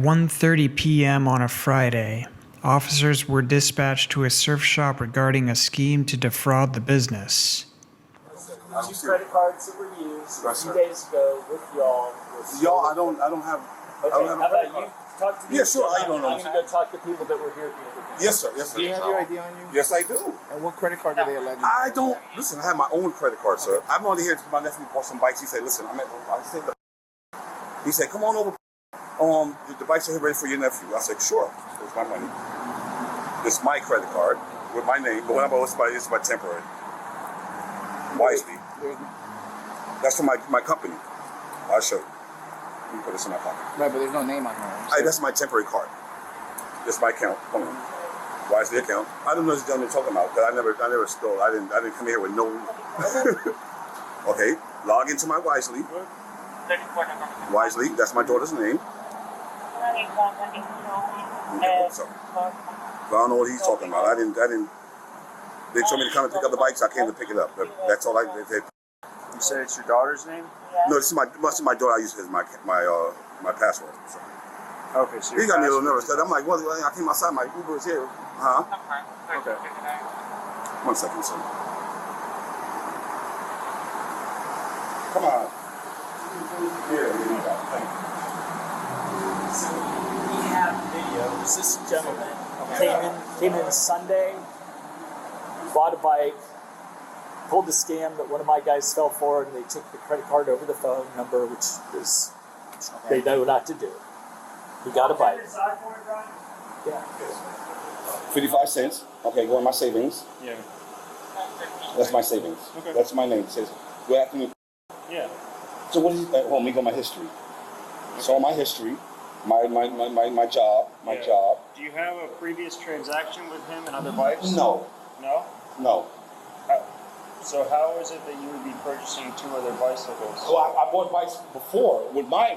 1:30 p.m. on a Friday, officers were dispatched to a surf shop regarding a scheme to defraud the business. Two credit cards that were used a few days ago with y'all. Y'all, I don't have. Okay, I don't have how about you talk to Yeah, sure, I don't know. I'm going to go talk to people that were here. Yes, sir. Yes, sir. Do you have your ID on you? Yes, I do. And what credit card do they allow you? I don't listen. I have my own credit card, sir. I'm only here because my nephew bought some bikes. He said, "Listen, He said, "Come on over. The bikes are here ready for your nephew." I said, "Sure." Here's my money. This is my credit card with my name, but when I'm it's my temporary. Wisely. That's for my company. I'll show you. Let me put this in my pocket. Right, but there's no name on here. That's my temporary card. This is my account. Hold on. Wisely account. I don't know what this gentleman talking about because I never stole. I didn't come here with no. Okay, log into my Wisely. Wisely, that's my daughter's name. I don't know what he's talking about. I didn't. They told me to come and pick up the bikes. I came to pick it up. That's all I did. You said it's your daughter's name? No, this is my daughter. I use it as my password. So. Okay, so he got me a little nervous. I'm like, well, I came outside. My Uber is here. Huh? Okay. 1 second, sir. Come on. Here, We have videos. This gentleman came in Sunday, bought a bike, pulled the scam that one of my guys fell for, and they took the credit card over the phone number, which is they know not to do. He got a bike. Yeah. 55 cents. Okay, go in my savings. Yeah. That's my savings. Okay. That's my name. It says, good afternoon. Yeah. So what is it? Let me go my history. So my history, my job, job. Do you have a previous transaction with him and other bikes? No. No? No. So how is it that you would be purchasing 2 other bicycles? Well, I bought bikes before with my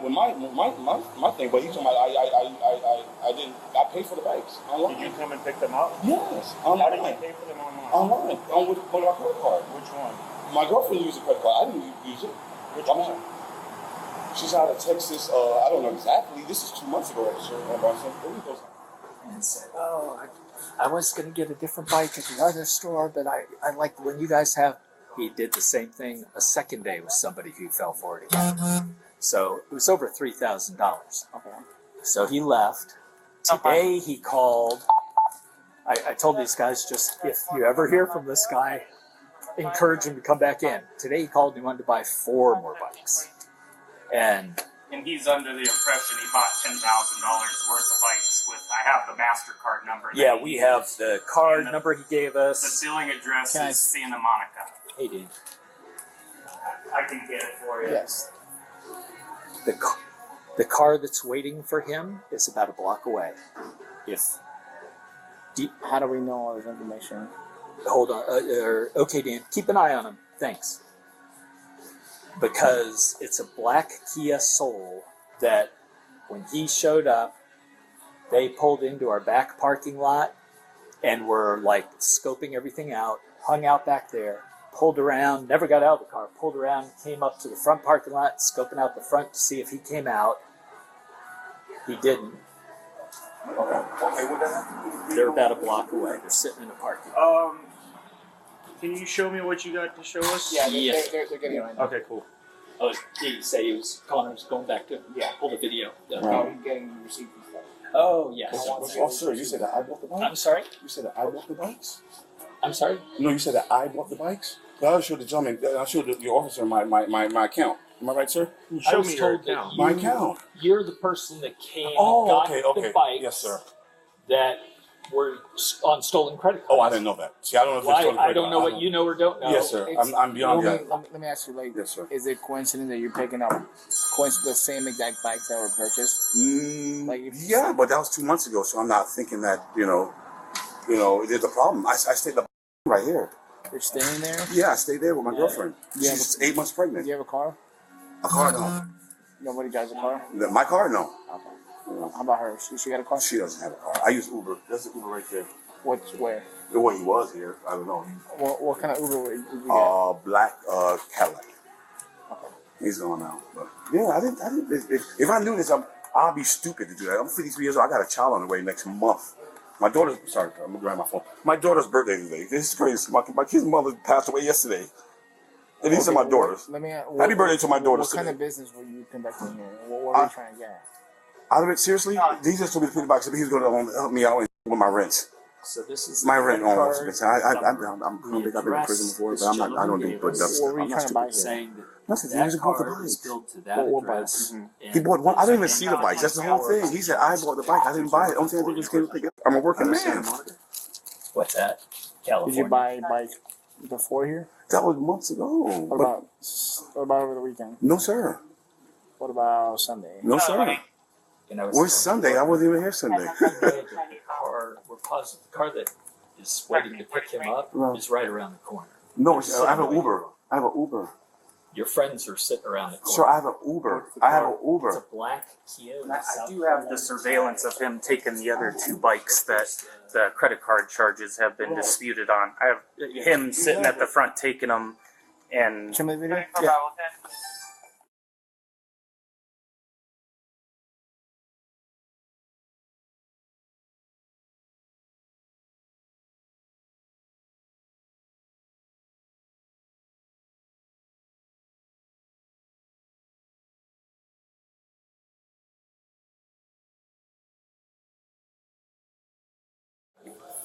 thing, but he's talking about I didn't. I paid for the bikes online. Did you come and pick them up? Yes, How online. did you pay for them online? Online, on with my credit card. Which one? My girlfriend used a credit card. I didn't use it. Which one? She's out of Texas. I don't know exactly. This is 2 months ago. And said, "Oh, I was going to get a different bike at the other store, but I like the one you guys have." He did the same thing a second day with somebody who fell for it again. So it was over $3,000. Okay. So he left. Today he called. I told these guys, just if you ever hear from this guy, encourage him to come back in. Today he called and he wanted to buy 4 more bikes. And he's under the impression he bought $10,000 worth of bikes with, I have the MasterCard number. yeah, we have the card number he gave us. The billing address is Santa Monica. Hey, dude. I can get it for you. Yes. The car that's waiting for him is about a block away. How do we know all this information? Hold on. Okay, Dan. Keep an eye on him. Thanks. Because it's a black Kia Soul that when he showed up, they pulled into our back parking lot and were like scoping everything out, hung out back there, pulled around, never got out of the car, pulled around, came up to the front parking lot, scoping out the front to see if he came out. He didn't. They're about a block away. They're sitting in a parking lot. Can you show me what you got to show us? Yeah, Yes. they're getting it right now. Okay, cool. Oh, did you say Connor was going back to pull the video? No, he's getting the receipt and stuff. Oh, yes. Officer, you said that I bought the bikes? I'm sorry? You said that I bought the bikes? I'm sorry? No, you said that I bought the bikes? I'll show the gentleman, I'll show the officer my account. Am I right, sir? I was told that My account. you're the person that came and Oh, got okay. the bikes Yes, sir. that were on stolen credit cards. Oh, I didn't know that. See, I don't know if it's Well, I don't know what you know or don't know. Yes, sir. It's- I'm beyond that. Let me ask you, like, Yes, sir. is it coincidence that you're picking up the same exact bikes that were purchased? Yeah, but that was 2 months ago, so I'm not thinking that, there's a problem. I stayed right here. You're staying there? Yeah, I stayed there with my girlfriend. Yeah, She's 8 months pregnant. Do you have a car? A car, no. Nobody drives a car? My car, no. Okay. How about her? She got a car? She doesn't have a car. I use Uber. There's an Uber right there. Where? Well, he was here. I don't know. What kind of Uber would you get? Black Cadillac. Okay. He's gone now. But yeah, I didn't. If I knew this, I'll be stupid to do that. I'm 53 years old. I got a child on the way next month. My daughter's, sorry, I'm gonna grab my phone. My daughter's birthday today. This is crazy. My kid's mother passed away yesterday. And these are my daughters. Let me. Happy birthday to my daughters What kind today. of business were you conducting here? What were you trying to get? Out of it, seriously? These are supposed to be pretty boxes, but he's gonna help me out with my rent. So this is My rent the almost. card, I'm the think I've been in prison address before, this but I gentleman don't do gave but us. dubstep. What were you I'm not trying to buy stupid. here? Saying Nothing. that He was that going for card bikes. is billed to that What address. bikes? He bought one. I didn't even see the bikes. That's the whole thing. He said I bought the bike. I didn't buy it. Only thing I did was get it. I'm a working man. What's that? Did California. you buy a bike before here? That was months ago. What But about over the weekend? no, sir. What about Sunday? No, sir. You know, Where's Sunday? I wasn't even here Sunday. the car, we're positive the car that is waiting to pick him up Right. is right around the corner. No, I have an Uber. I have an Uber. Your friends are sitting around the corner. Sir, I have an Uber. I have an It's a Uber. black Kia. I do have the surveillance of him taking the other two bikes that the credit card charges have been disputed on. I have him sitting at the front taking them, and Show me the video. Yeah.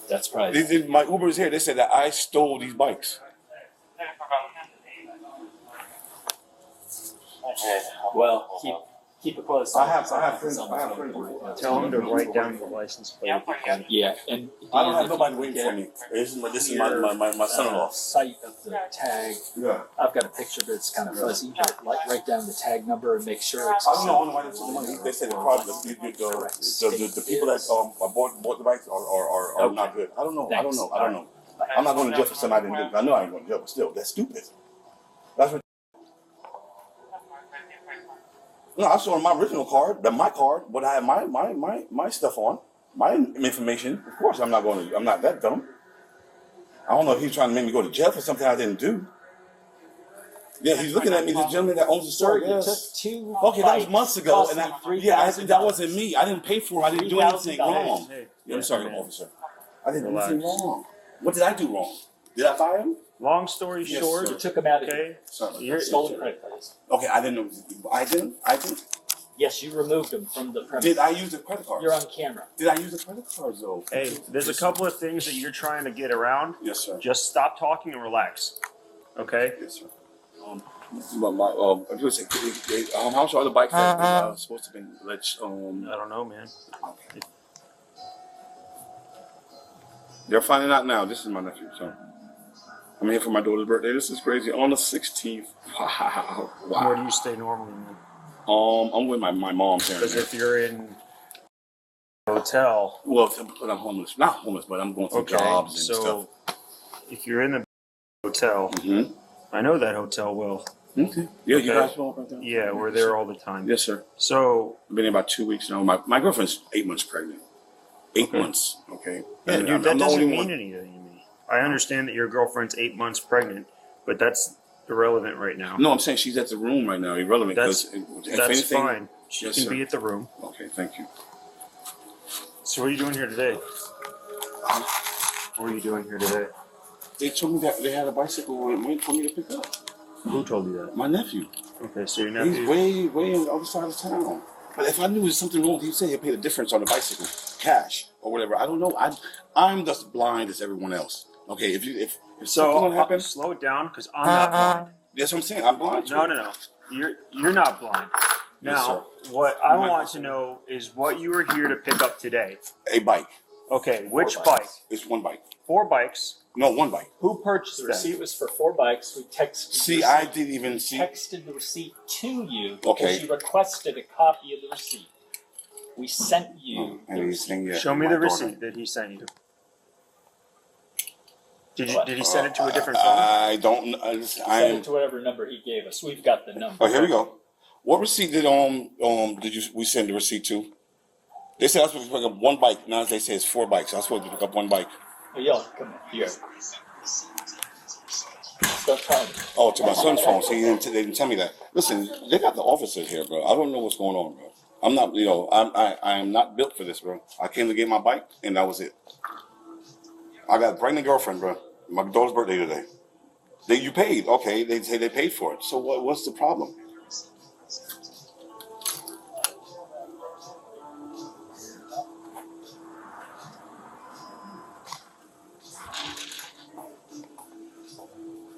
That's probably. My Uber is here. They said that I stole these bikes. Well, keep a close eye. I have friends. on I have the friends. phone. Tell him to write down the license plate. Yeah, and I don't have if nobody you waiting get for me. This is your, my son-in-law. Site of the tag. Yeah. I've got a picture that's kind of fuzzy, but like write down the tag number and make sure it's. I don't know why they took the money. They said the people that bought the bikes are not good. I don't know. I'm not going to jail for something I didn't do. I know I ain't going to jail, but still, that's stupid. That's what. No, I saw my original card, my card, but I have my stuff on, my information. Of course, I'm not that dumb. I don't know if he's trying to make me go to jail for something I didn't do. Yeah, he's looking at me, the gentleman that owns the store. You took Yes. two. Okay, that was months ago, cost and me that wasn't me. I didn't pay for it. I didn't do anything wrong. Hey, Yeah, I'm sorry, officer. I didn't do Relax. anything wrong. What did I do wrong? Did I fire him? long story Yes, short, sir. You took them out of here. okay, Sorry. You're- Stolen credit cards. Okay, I didn't know. I didn't. Yes, you removed them from the premise. Did I use the credit cards? You're on camera. Did I use the credit cards though? hey, there's a couple of things that you're trying to get around. Yes, sir. Just stop talking and relax. Okay? Yes, sir. If you say, how much are the bikes that supposed to be? I don't know, man. They're finding out now. This is my nephew, so I'm here for my daughter's birthday. This is crazy. On the 16th. Wow. Where do you stay normally, man? I'm with my mom's Because parents. if you're in a hotel, Well, but I'm homeless. Not homeless, but I'm going through okay, jobs and so stuff. if you're in the hotel, Mm-hmm. I know that hotel well. Okay. Yeah, you Okay. guys know about that? Yeah, we're there all the time. Yes, sir. So, I've been here about 2 weeks now. My girlfriend's 8 months pregnant. 8 months, okay? yeah, And dude, I'm that the doesn't only mean one. anything to me. I understand that your girlfriend's 8 months pregnant, but that's irrelevant right now. No, I'm saying she's at the room right now. Irrelevant. That's 'cause if that's anything, fine. She Yes, can sir. be at the room. Okay, thank you. So, what are you doing here today? What are you doing here today? They told me that they had a bicycle waiting for me to pick up. Who told you that? My nephew. Okay, so your He's nephew. way on the other side of town. But if I knew there was something wrong, he'd say he'd pay the difference on the bicycle, cash or whatever. I don't know. I'm just blind as everyone else. Okay, if something So, don't happen, slow it down because I'm not blind. that's what I'm saying. I'm blind. No. You're not blind. Now, what I want to know is what you were here to pick up today. A bike. Okay, which 4 bike? bikes. It's one bike. 4 bikes. No, one bike. Who purchased The them? receipt was for 4 bikes. We texted. See, the I receipt. didn't even see. Texted the receipt to you Okay. because you requested a copy of the receipt. We sent you And the he's receipt. saying, yeah, Show me my the daughter. receipt that he sent you. What? Did he send it to a different phone? I don't. I Send am. it to whatever number he gave us. We've got the number. Oh, here we go. What receipt did we send the receipt to? They said I was supposed to pick up one bike. Now they say it's 4 bikes. I was supposed to pick up one bike. Oh, yo, come here. Don't try me. Oh, to my son's phone. See, they didn't tell me that. Listen, they got the officers here, bro. I don't know what's going on, bro. I'm not, you know, I am not built for this, bro. I came to get my bike, and that was it. I got a pregnant girlfriend, bro. My daughter's birthday today. You paid, okay? They say they paid for it. So what's the problem?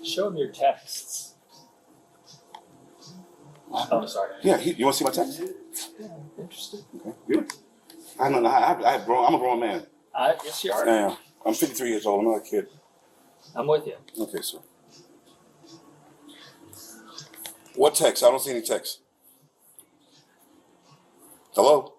Show him your texts. Oh, sorry. Yeah, you want to see my text? Interesting. Okay, good. I know. I have grown. I'm a grown man. Yes, you are. Yeah, I'm 53 years old. I'm not a kid. I'm with you. Okay, sir. What text? I don't see any text. Hello?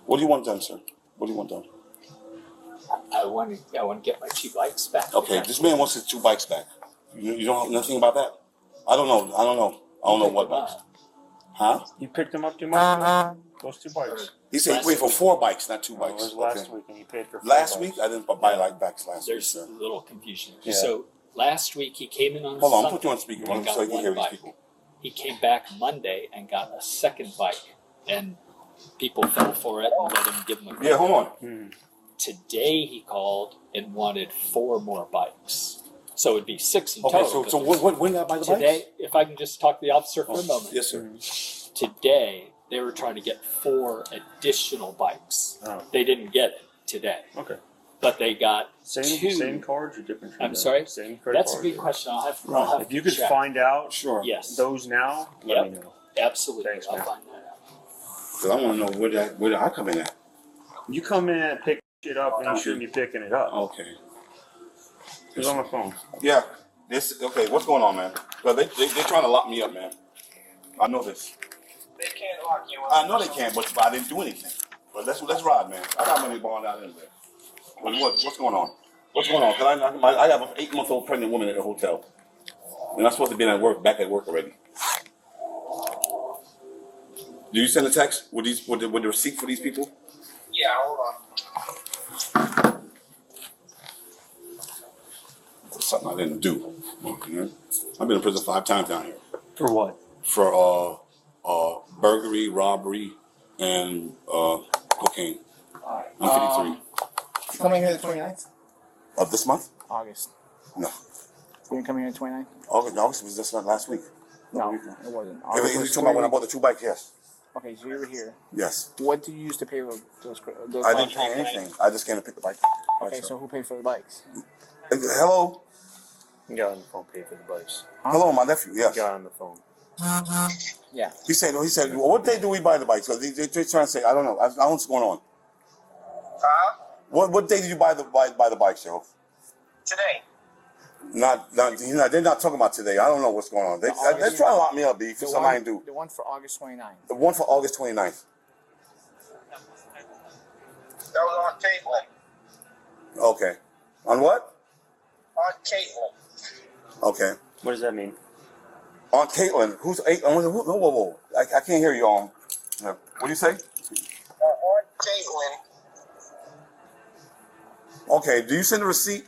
What do you want done, sir? What do you want done? I want to get my 2 bikes back. Okay, this man wants his 2 bikes back. You don't know nothing about that? I don't know. I don't know what bikes. Huh? You picked them up 2 months ago? Those 2 bikes. He said he paid for 4 bikes, not 2 It bikes. was last Okay. week and you paid for 4 Last bikes. week? I didn't buy like bikes last week, There's sir. a little confusion. Yeah. So last week he came in on Hold on, Sunday I'll put you on speaker and got so you can one hear these bike. people. He came back Monday and got a second bike, and people fell for it and let him give him a Yeah, hold on. Hmm. Today he called and wanted 4 more bikes. So it'd be 6 in Okay, total. so when did I buy the today, bikes? if I can just talk to the officer for a moment. Yes, sir. Today they were trying to get 4 additional bikes. Oh, They didn't get it today, okay. but they got Same 2. same cards or different? I'm sorry? Same credit That's a cards? good question. I'll have If you to could check. find out Sure. Yes, those now, let Yep. me know. absolutely. Thanks, I'll man. find that out. Because I want to know where did I come in at? You come in and pick it up and you shouldn't be picking it up. Okay. Who's on the phone? Yeah. Okay, what's going on, man? Well, they're trying to lock me up, man. I know this. They can't lock you up. I know they can't, but I didn't do anything. But let's ride, man. I got money bond out anyway. What's going on? What's going on? Cause I have an 8-month-old pregnant woman at the hotel, and I'm supposed to be back at work already. Do you send a text with the receipt for these people? Yeah, hold on. Something I didn't do. Okay. I've been in prison 5 times down here For what? for burglary, robbery, and cocaine. I'm 53. Coming here the 29th? Of this month? August. No. You didn't come here the 29th? August was just last week. No, it wasn't. If August you're was talking about when I 28th. bought the 2 bikes, yes. Okay, so you were here. Yes. What did you use to pay for those I bikes? didn't pay anything. I just came to pick the bike. Okay, so who paid for the bikes? Hello? You got on the phone, pay for the bikes. Hello, my nephew, yes. You got on the phone. Yeah. He said, well, what day do we buy the bikes? So they're trying to say, I don't know. I don't know what's going on. Huh? What day did you buy the bikes, yo? Today. They're not talking about today. I don't know what's going on. They're trying to lock me up, B, for something I didn't do. The one for August 29th. The one for August 29th. That was on Caitlin. Okay. On what? On Caitlin. Okay. What does that mean? On Caitlin. Who's 8? Whoa. I can't hear you, what do you say? On Caitlin. Okay. Do you send a receipt?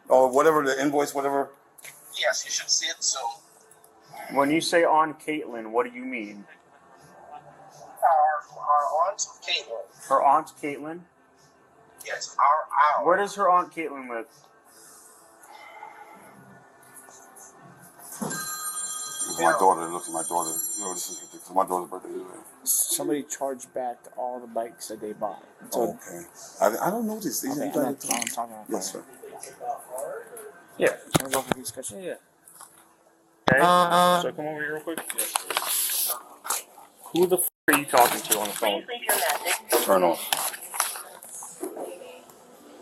Or whatever, the invoice, whatever? Yes, you should see it soon. When you say on Caitlin, what do you mean? Our aunt Caitlin. Her aunt Caitlin? Yes, our. Where does her aunt Caitlin live? My daughter, look at my daughter. You know, this is ridiculous. My daughter's birthday today. Somebody charged back all the bikes that they bought. So, Okay. I don't know this. okay, I'm talking about. Yes, sir. Yeah. Can we go for discussion? Yeah. Okay. So come over here real quick. Who the f are you talking to on the phone? Turn off.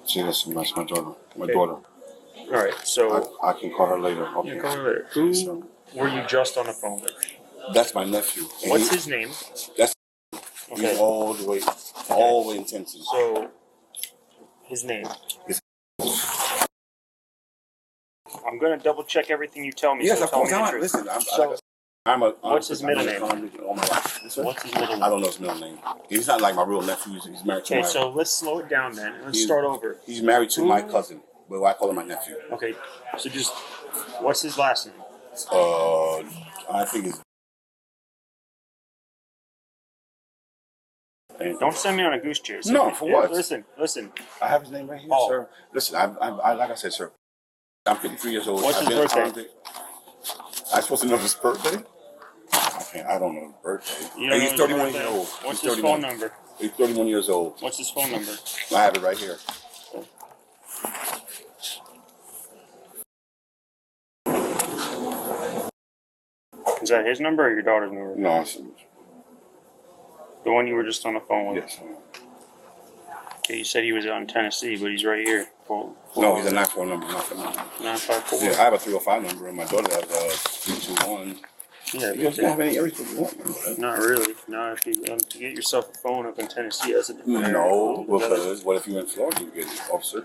See, that's my daughter. My Okay. daughter. All right. So I can call her later. Okay. yeah, come over there. Who were you just on the phone with? That's my nephew. And What's his name? He's Okay. all the way in Tennessee. So his name. I'm gonna double check everything you tell me. Yes, so of tell course. me the I'm, truth. listen, So- What's his middle name? What's What's his middle name? I don't know his middle name. He's not like my real nephew. He's married to Okay, my. so let's slow it down then. Let's start over. He's married to my cousin, but I call him my nephew. Okay, so just what's his last name? I think it's. Don't send me on a goose chase. No, for what? Listen. I have his name right here, Oh. sir. Listen, I like I said, sir. I'm 53 years old. What's I've his been birthday? I'm supposed to know his birthday. I don't know his birthday. You don't He's know his 31 birthday? years old. What's He's his 31. phone number? He's 31 years old. What's his phone number? I have it right here. Is that his number or your daughter's number? No, it's, The one you were just on the phone with? yes. Okay, you said he was out in Tennessee, but he's right here. No, he's a 94 number, not the number. 954. Yeah, I have a 305 number, and my daughter has 321. Yeah, You guys have any everything you want, man. not really. No, if you to get yourself a phone up in Tennessee, that's a different No, because what if you're in Florida, you get an officer?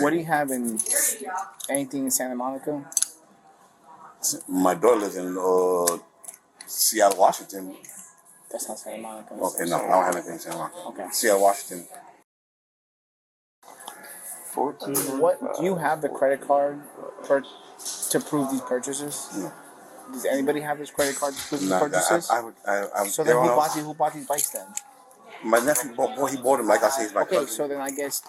What do you have in anything in Santa Monica? My daughter lives in Seattle, Washington. That's not Santa Monica. Okay, no, I don't have anything in Santa Monica. Okay. Seattle, Washington. 14. What do you have the credit card to prove these purchases? No. Does anybody have this credit card to prove these Nah, purchases? they So then don't know. who bought these bikes then? My nephew he bought them, like I say, he's my Okay, cousin. so then I guess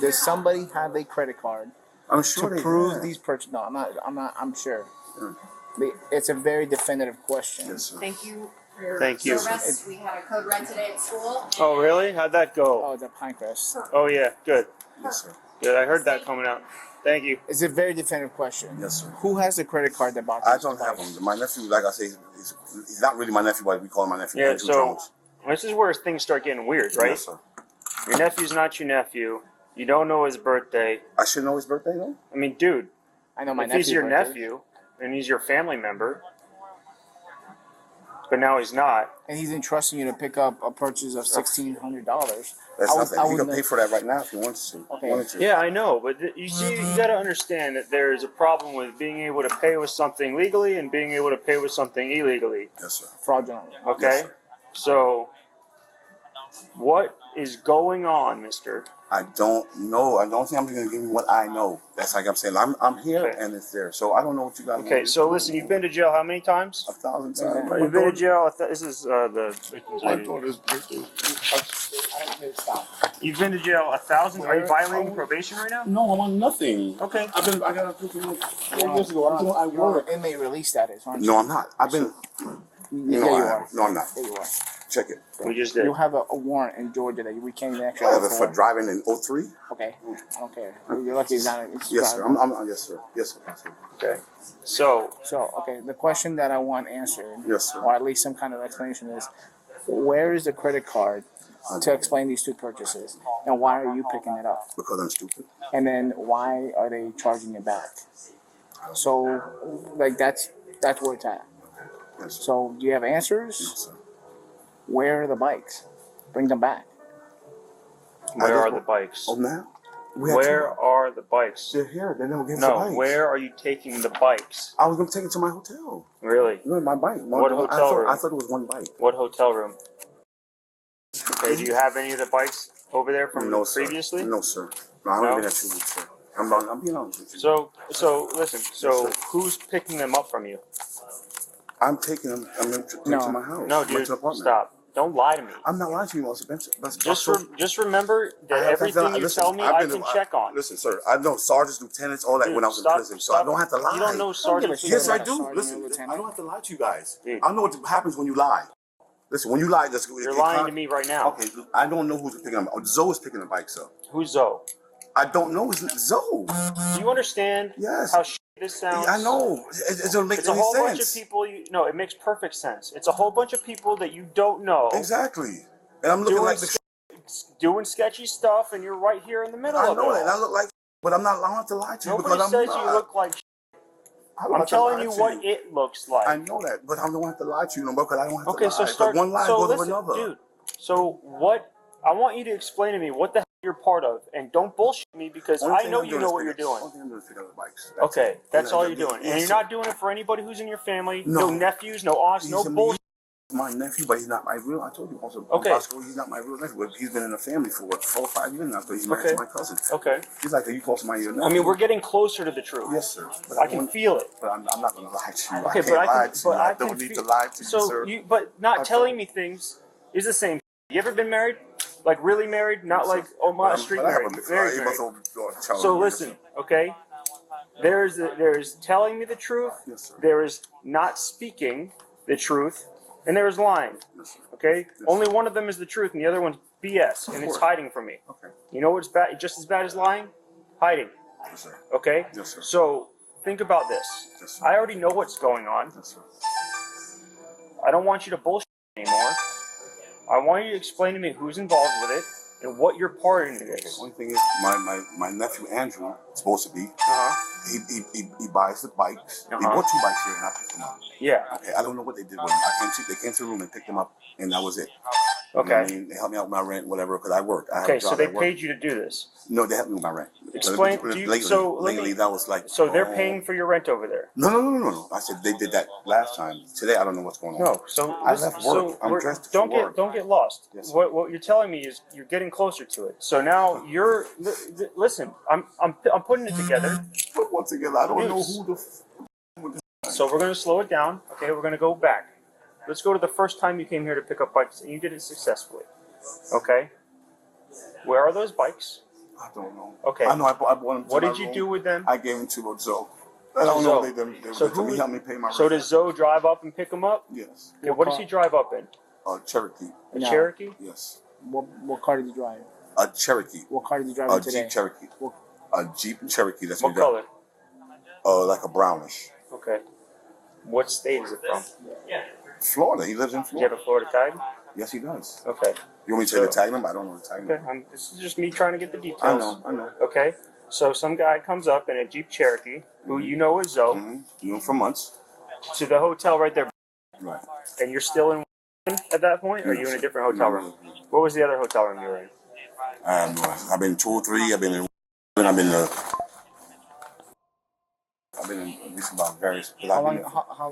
does somebody have a credit card I'm sure to they prove have. these purchases? No, I'm sure. Hmm. It's a very definitive question. Yes, sir. Thank you for your Thank you. service. We had a code red today at school. Oh, really? How'd that go? Oh, the Pinecrest. Oh, yeah. Good. Yes, sir. Good. I heard that coming out. Thank you. It's a very definitive question. Yes, sir. Who has the credit card that bought I these don't have bikes? them. My nephew, like I say, he's not really my nephew, but we call him my nephew. Yeah, Andrew so Jones. this is where things start getting weird, right? Yes, sir. Your nephew's not your nephew. You don't know his birthday. I should know his birthday, though? I mean, dude, I know my if nephew. he's your nephew and he's your family member, but now he's not. and he's entrusting you to pick up a purchase of $1,600. That's I would- nothing. I He would can know- pay for that right now if he wants to. Okay. Wanted to. Yeah, I know, but you see, you got to understand that there is a problem with being able to pay with something legally and being able to pay with something illegally. Yes, sir. Fraudulent. Okay, Yes, sir. so what is going on, Mister? I don't know. I don't think I'm going to give you what I know. That's like I'm saying. I'm here Okay. and it's there. So I don't know what you got. Okay, so listen, you've been to jail how many times? 1,000 times. My You've been to daughter- jail. This is the victim's My ID. daughter's birthday. Stop. You've been to jail 1,000. Are you violating probation right now? No, I'm on nothing. Okay. I got a 4 years ago. I You're work. an inmate release status, aren't you? No, I'm not. I've been. Yeah, No, you I are. haven't. No, I'm not. Yeah, you are. Check it. We just did. You have a warrant in Georgia that we can't even actually. I have it for driving in 03. Okay, I don't care. You're lucky it's not. It's Yes, sir. driving. Yes, sir. Yes, sir. Yes, sir. Okay. So So, okay, the question that I want answered, Yes, sir. or at least some kind of explanation, is where is the credit card to explain these two purchases, and why are you picking it up? Because I'm stupid. And then why are they charging it back? So, like that's where it's at. Yes, sir. So, do you have answers? Yes, sir. Where are the bikes? Bring them back. where are the bikes? Oh, now? We had Where two. are the bikes? They're here. They never gave us the No, bikes. where are you taking the bikes? I was going to take it to my hotel. Really? No, my bike. What hotel room? I thought it was one bike. What hotel room? Okay, do you have any of the bikes over there from No, sir. previously? No, sir. No, I haven't No? been at 2 weeks, sir. I'm being honest with you. So listen. So Yes, sir. who's picking them up from you? I'm taking them. I'm going to take them to my house. No, Went dude. to the apartment. Stop. Don't lie to me. I'm not lying to you, Mr. Benson. Just remember that everything you tell me, I can check on. Listen, sir. I know sergeants, lieutenants, all that Dude, when I was in stop- prison, so I stop. don't have to lie. You don't know sergeants. Yes, I Sergeant, do. sergeant, Listen, lieutenant. I don't have to lie to you guys. Dude. I know what happens when you lie. Listen, when you lie, that's You're lying to me right now. Okay, I don't know who's picking them up. Zoe is picking the bikes up. Who's Zoe? I don't know. It's Zoe. Do you understand Yes. how shitty this sounds? I know. It doesn't make It's a any whole sense. bunch of people. No, it makes perfect sense. It's a whole bunch of people that you don't know Exactly. And I'm looking doing, like the. doing sketchy stuff, and you're right here in the middle I of know it. that. And I look like, but I'm not allowed to lie to you Nobody because I'm says not. you look like. I don't I'm have to telling lie you to what it looks like. I know that, but I don't have to lie to you no more because I don't have Okay, to so lie. 'Cause start. one lie so goes listen, with another. dude. So what? I want you to explain to me what the you're part of, and don't bullshit me because Only I thing know I'm you doing know is what you're pick up- doing. Only thing I'm doing is pick up the bikes. Okay, it. that's all you're Yeah, doing, yeah, and you're sir. not doing it for anybody who's in your family. No. No nephews, no aunts, no He's bullshit. my nephew, but he's not my real. I told you also. Okay. Bosco, he's not my real nephew. But he's been in the family for what 4 or 5 years now. So he's married Okay. to my cousin. Okay. He's like, are you close to my nephew? I mean, we're getting closer to the truth. Yes, sir. But I can feel it. But I'm not going to lie to you. Okay, I can't but I lie can. to But you. I I don't can need feel, to lie to you, so sir. you, but not telling me things is the same. You ever been married? Like really married? Not like my street But I have married. a Very married. So listen, okay. There's telling me the truth. Yes, sir. There is not speaking the truth, and there is lying. Yes, sir. Okay. Only one of them is the truth, and the other one's BS, and it's hiding from me. Okay. You know what's bad? Just as bad as lying, hiding. Yes, sir. Okay. Yes, sir. So think about this. Yes, sir. I already know what's going on. Yes, sir. I don't want you to bullshit anymore. I want you to explain to me who's involved with it and what your part in it The is. only thing is, my nephew Andrew is supposed to be. Uh-huh. He buys the bikes. They Uh-huh. bought 2 bikes here, and I picked them up. Yeah. Okay, I don't know what they did with them. They came to the room and picked them up, and that was it. You know what I Okay. mean? They helped me out with my rent, whatever, because I work. I have Okay. a job So they at work. paid you to do this. No, they helped me with my rent. Explain- But do you- lately, so let me- lately that was like. So they're paying for your rent over there. No. I said they did that last time. Today I don't know what's going on. No. So I listen, left work. I'm we're- dressed don't for get work. don't get lost. Yes, sir. What you're telling me is you're getting closer to it. So now you're listen. I'm putting it together. But once again, I don't know Yes. who the. So we're going to slow it down. Okay, we're going to go back. Let's go to the first time you came here to pick up bikes, and you did it successfully. Okay. Where are those bikes? I don't know. Okay. I know I bought them. What did you do with them? I gave them to Zoe. I don't know. They So he helped me pay my So rent. does Zoe drive up and pick them up? Yes. Okay, what does he drive up in? A Cherokee. A No. Cherokee? Yes. What car did you drive? A Cherokee. What car did you drive A today? Jeep Cherokee. What- A Jeep Cherokee. That's What we got. color? Like a brownish. Okay. What state is it from? Florida. He lives in Do you have Florida. a Florida tag? Yes, he does. Okay. You want me to tell you the tag number? I don't know the tag Okay. number. This is just me trying to get the details. I know. Okay. So some guy comes up in a Jeep Cherokee, who you know is Zoe, You know for months. to the hotel right there, Right. and you're still in at that point, or are you in a different hotel room? What was the other hotel room you were in? I've been 203. I've been in at least about various. How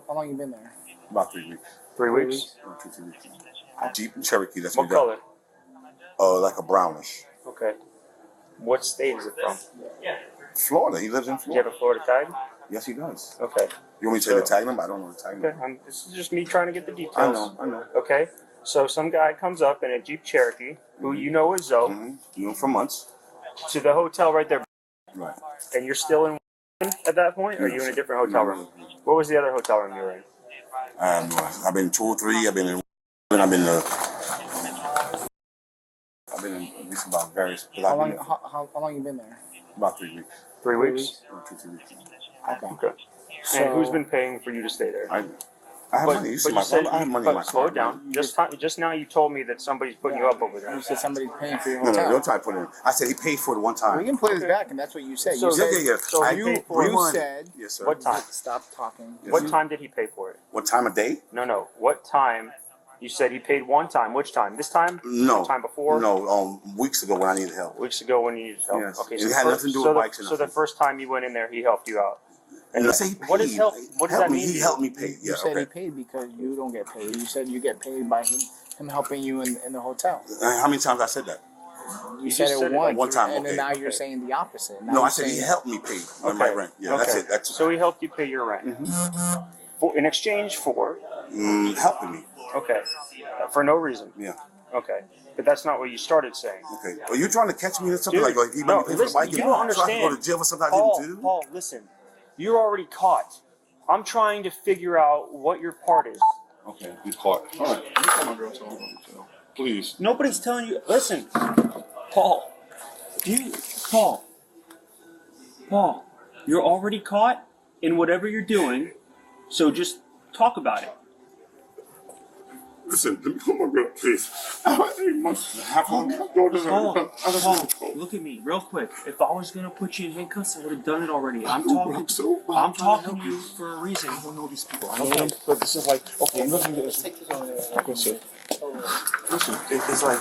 long you been there? About 3 weeks. 3 weeks. 2 weeks. Jeep Cherokee. That's What we got. color? Like a brownish. Okay. What state is it from? Florida. He lives in Do you have Florida. a Florida tag? Yes, he does. Okay. You want me to tell you the tag number? I don't know the tag Okay. number. This is just me trying to get the details. I know. Okay. So some guy comes up in a Jeep Cherokee, who you know is Zoe, You know for months. to the hotel right there, Right. and you're still in at that point, or are you in a different hotel room? What was the other hotel room you were in? I've been 203. I've been in at least about various. How long you been there? About 3 weeks. 3 weeks. 2 weeks. Okay. Okay. So, And who's been paying for you to stay there? I have money. You see my I have money in my slow car. it down. Just now you told me that somebody's putting you up over there. You said somebody's paying for your No, hotel. don't try to put it in. I said he paid for it one We time. can play this back, and that's what you said. So- You said Yeah. So I you paid for you one. said Yes, sir. What time? stop talking. Yes, What sir. time did he pay for it? What time of day? No. What time? You said he paid one time. Which time? This time? No. The time before? No, weeks ago when I needed help. Weeks ago when you needed help. Yes. Okay. It So had the nothing to do so with the- bikes or So the nothing. first time you went in there, he helped you out. And I say he paid. What does help? What does Help that me. mean? to He you? helped me pay. You Yeah, said he okay. paid because you don't get paid. You said you get paid by him helping you in the hotel. How many times I said that? You just said said it it once. one time, and then okay. now you're saying the opposite. Now No, I you're said he saying- helped me pay my rent. Yeah, that's it. That's So he helped you pay your rent. In exchange for helping me. okay, for no reason. Yeah. Okay, but that's not what you started saying. Okay. Are you trying to catch me in something Dude, like he no, might pay for the listen, bike? you and don't so I can understand. go to jail for something I didn't do? Paul, listen. You're already caught. I'm trying to figure out what your part is. Okay, I'm caught. All right. You call my girl, so please. Nobody's telling you. Listen, Paul. Paul, you're already caught in whatever you're doing. So just talk about it. Listen, let me call my girl, please. I have 8 months and a half on my daughter's Paul, look at me real quick. If I was gonna put you in handcuffs, I would have done it already. I'm talking to you for a reason. I don't know these people. I Okay. know them, but this is like, okay, I'm looking at this. Okay, sir. Listen, it's like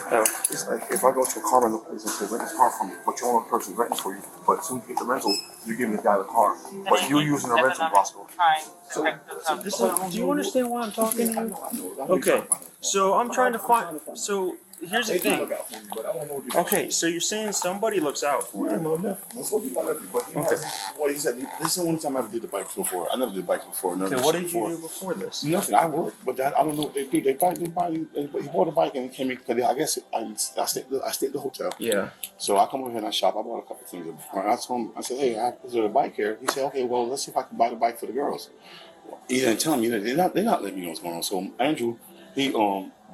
if I go to a car rental place and say rent this car from me, but you're the only person renting for you. But as soon as you get the rental, you give this guy the car. But you're using a rental, Roscoe. So do you understand why I'm talking to you? Okay, so I'm trying to find. So here's the thing. Okay, so you're saying somebody looks out for you. Okay. Well, he said this is the only time I ever did the bikes before. I never did bikes before. Okay, what did you do before this? Nothing. I worked, but that, I don't know what they do. He bought a bike and he came in because I guess I stayed at the hotel. Yeah. So I come over here and I shop. I bought a couple things. And I told him, I said, hey, is there a bike here? He said, okay, well, let's see if I can buy the bike for the girls. He didn't tell me. They're not letting me know what's going on. So Andrew, he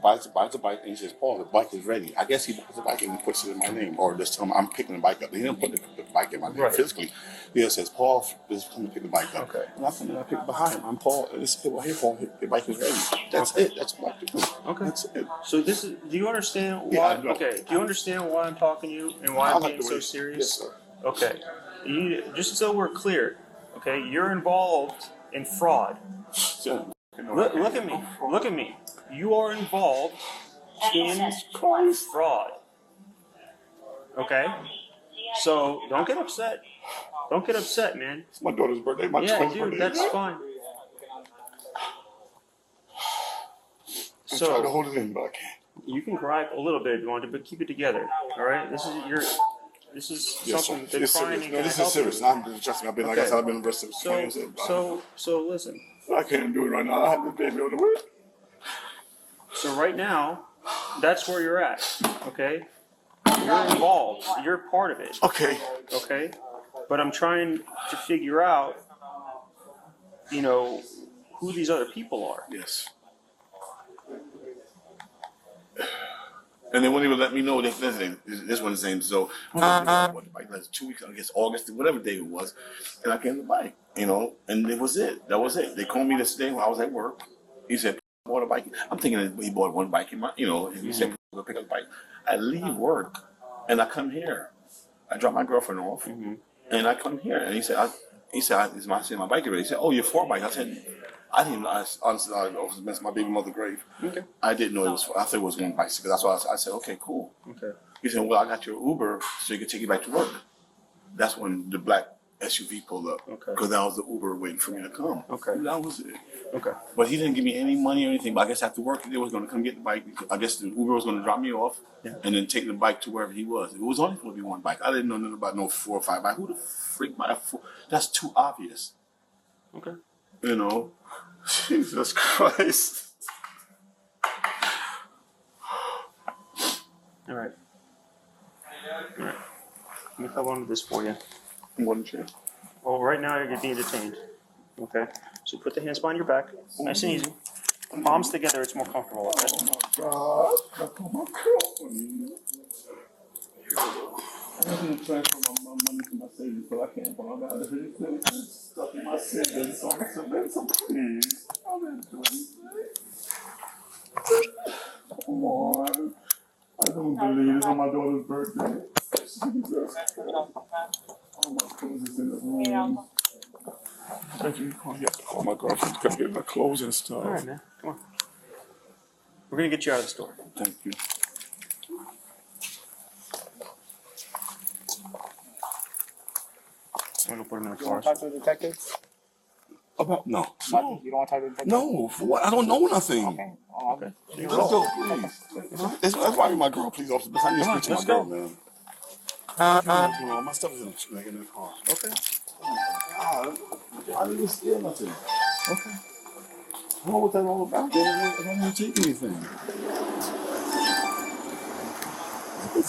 buys the bike and he says, Paul, the bike is ready. I guess he buys the bike and he puts it in my name, or just tell him I'm picking the bike up. He didn't put the bike in my name physically. He just says, Paul is coming to pick the bike up. Okay. And I come and I pick it behind him. I'm Paul. And he said, well, here, Paul, the bike is ready. That's it. That's what I do. Okay. That's it. So this is. Do you understand why? Yeah, I know. Okay. Do you understand why I'm talking to you and why I'm being so serious? Yes, sir. Okay. Just so we're clear. Okay. You're involved in fraud. Look at me. Look at me. You are involved in fraud. Okay? So don't get upset. Don't get upset, man. It's my daughter's birthday. My Yeah, twins' dude, birthday. that's fine. I try to hold it in, but I can't. You can cry a little bit if you want to, but keep it together. All right? This is something they're trying to No, this is serious. I'm trust me. I've been like I said. I've been arrested for 20 years. So listen. I can't do it right now. I have this baby on the way. So right now, that's where you're at. Okay? You're involved. You're part of it. Okay. Okay? But I'm trying to figure out, who these other people are. Yes. And they wouldn't even let me know that this one's name. So like 2 weeks, I guess August, whatever day it was, and I came to bike, and it was it. That was it. They called me this day while I was at work. He said, bought a bike. I'm thinking that he bought one bike in my, and he said, go pick up the bike. I leave work and I come here. I drop my girlfriend off and I come here. And he said, is my bike ready? He said, oh, you're 4 bikes. I said, I didn't. Honestly, I was messing my baby mother grave. Okay. I didn't know it was. I thought it was one bicycle. That's why I said, okay, cool. Okay. He said, well, I got your Uber so you can take you back to work. That's when the black SUV pulled up. Okay. Because that was the Uber waiting for me to come. Okay. That was it. Okay. But he didn't give me any money or anything. But I guess after work, they was going to come get the bike. I guess the Uber was going to drop me off and then take the bike to wherever he was. It was only going to be one bike. I didn't know nothing about no 4 or 5 bike. Who the freak buy 4? That's too obvious. Okay. Jesus Christ. All right. Let me hold on to this for you. What chair? Well, right now you're being detained. Okay? So put the hands behind your back. Nice and easy. Palms together, it's more comfortable. Okay? Oh my God. I'm going to transfer my money to my savings, but I can't. But I got everything stuck in my savings. So please. I didn't do anything. Come on. I don't believe it's on my daughter's birthday. Jesus. Oh, my clothes is in the room. Thank you. You have to call my girlfriend to come get my clothes and stuff. All right, man. Come on. We're going to get you out of the store. Thank you. I'm going to put him in the You want car. to talk to the detective? About no. You don't want to talk to the detective? No, for what? I don't know nothing. Okay. Okay. Let's go, please. That's why my girl, please, officer. But I need to speak to my girl, man. My stuff is in the car. Okay. I didn't steal nothing. Okay. I don't know what that's all about. I don't want to take anything.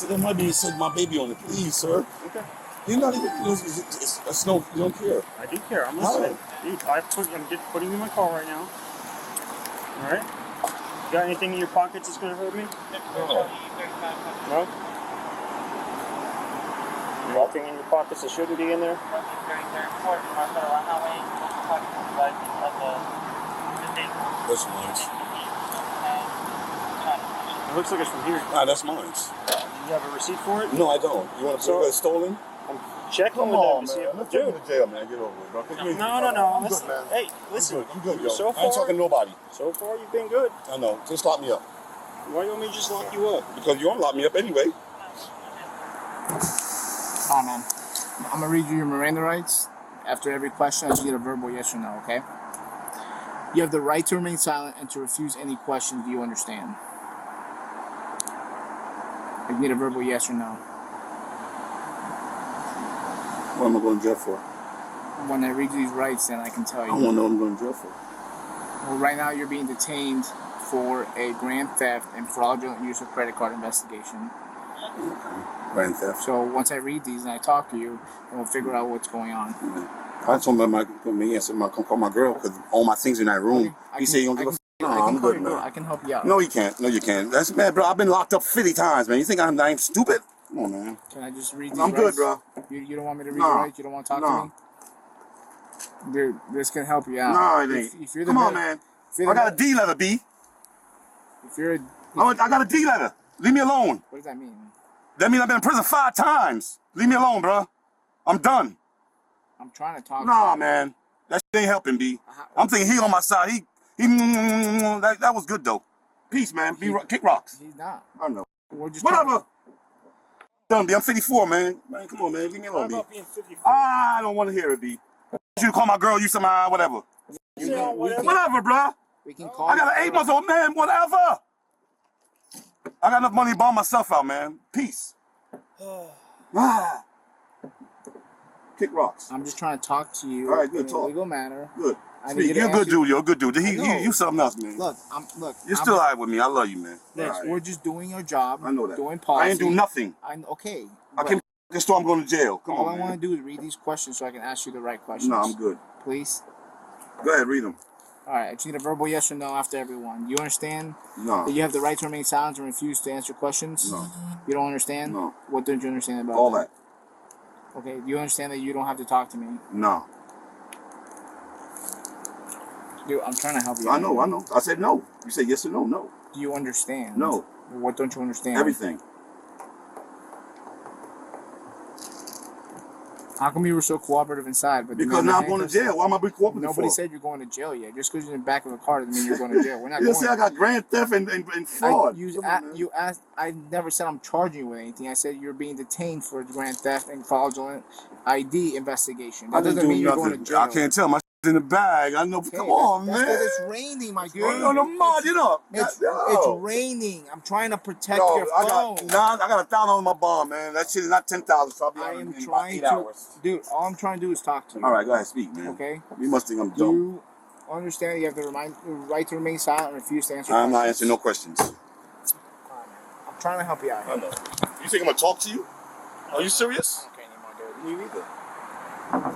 There might be my baby on it, please, sir. Okay. You're not even. It's no. You don't care. I do care. I'm listening. Dude, I'm just putting you in my car right now. All right? You got anything in your pockets that's going to hurt me? No? Anything in your pockets that shouldn't be in there? That's mine. It looks like it's from here. That's mine. You have a receipt for it? No, I don't. You want to prove it's stolen? I'm checking Come with on, them to see man. if Let's take dude. me to jail, man. Get over it, bro. No. I'm Listen, good, man. hey, listen. I'm good, yo. So I ain't far, talking to nobody. so far you've been good. I know. Just lock me up. Why you want me to just lock you up? Because you don't lock me up anyway. Oh man, I'm gonna read you your Miranda rights. After every question, I just need a verbal yes or no. Okay? You have the right to remain silent and to refuse any questions. Do you understand? I need a verbal yes or no. What am I going to jail for? When I read you these rights, then I can tell I you. don't want to know what I'm going to jail for. Well, right now you're being detained for a grand theft and fraudulent use of credit card investigation. Grand theft. So once I read these and I talk to you, then we'll figure out what's going on. I told him I said, come call my girl because all my things in that room. I He can- said, you don't I give a can- No, I can I'm call good, your girl. man. I can help you out. No, you can't. No, you can't. That's man, bro. I've been locked up 50 times, man. You think I'm stupid? Come on, man. Can I just read these I'm good, rights? bro. You don't want me to read No. the rights? You don't want to talk No. to me? Dude, this can help you out. No, it ain't. If you're the Come on, best- man. if you're I the got a best- D letter, B. If you're a, I got a D letter. Leave me alone. what does that mean? That means I've been in prison 5 times. Leave me alone, bro. I'm done. I'm trying to talk. Nah, man. That shit ain't helping, B. I'm thinking he on my side. He that was good, though. Peace, man. Kick rocks. He's not. I know. We're just Whatever. Done, B. I'm 54, man. Man, come on, man. Leave me alone, B. being 54? I don't want to hear it, B. You call my girl, you somehow, whatever. We can, Whatever, bro. we can call. I got an 8-month-old man, whatever. I got enough money to bomb myself out, man. Peace. Ah. Kick rocks. I'm just trying to talk to you All right, good in a talk. legal manner. Good. I need you to You're a good answer- dude. You're a good dude. I know. You something else, man. Look. You're still all right with me. I love you, man. Look, All right. we're just doing our job. I know that. Doing policy. I ain't do nothing. Okay. I but came to the store. I'm going to jail. Come all on, I man. want to do is read these questions so I can ask you the right questions. No, I'm good. Please. Go ahead, read them. All right. I just need a verbal yes or no after everyone. You understand No. that you have the right to remain silent and refuse to answer questions? No. You don't understand? No. What don't you understand about All that. Okay. Do you understand that you don't have to talk to me? No. Dude, I'm trying to help you. I know. I said no. You said yes or no. No. Do you understand? No. What don't you understand? Everything. How come you were so cooperative inside? But Because now I'm going to jail. Why am I being cooperative Nobody for? said you're going to jail yet. Just because you're in the back of a car doesn't mean you're going to jail. We're not You going. say I got grand theft and fraud. You Come on, man. you asked. I never said I'm charging you with anything. I said you're being detained for grand theft and fraudulent ID investigation. I That didn't doesn't mean do you're going to nothing. jail. I can't tell. My shit's in the bag. I know. Okay, Come on, that's man. because it's raining, my dude. On the mud, you know. It's Yo. raining. I'm trying to protect Yo, your phone. I got $1,000 on my bond, man. That shit is not 10,000. So I'll be I out am in about trying 8 to, hours. dude. All I'm trying to do is talk to you. All right, go ahead, speak, man. Okay. You must think I'm Do dumb. you understand you have the right to remain silent and refuse to answer I'm not questions? answering no questions. I'm trying to help you out. I know. You think I'm gonna talk to you? Are you serious? Okay, anymore, dude. Me neither.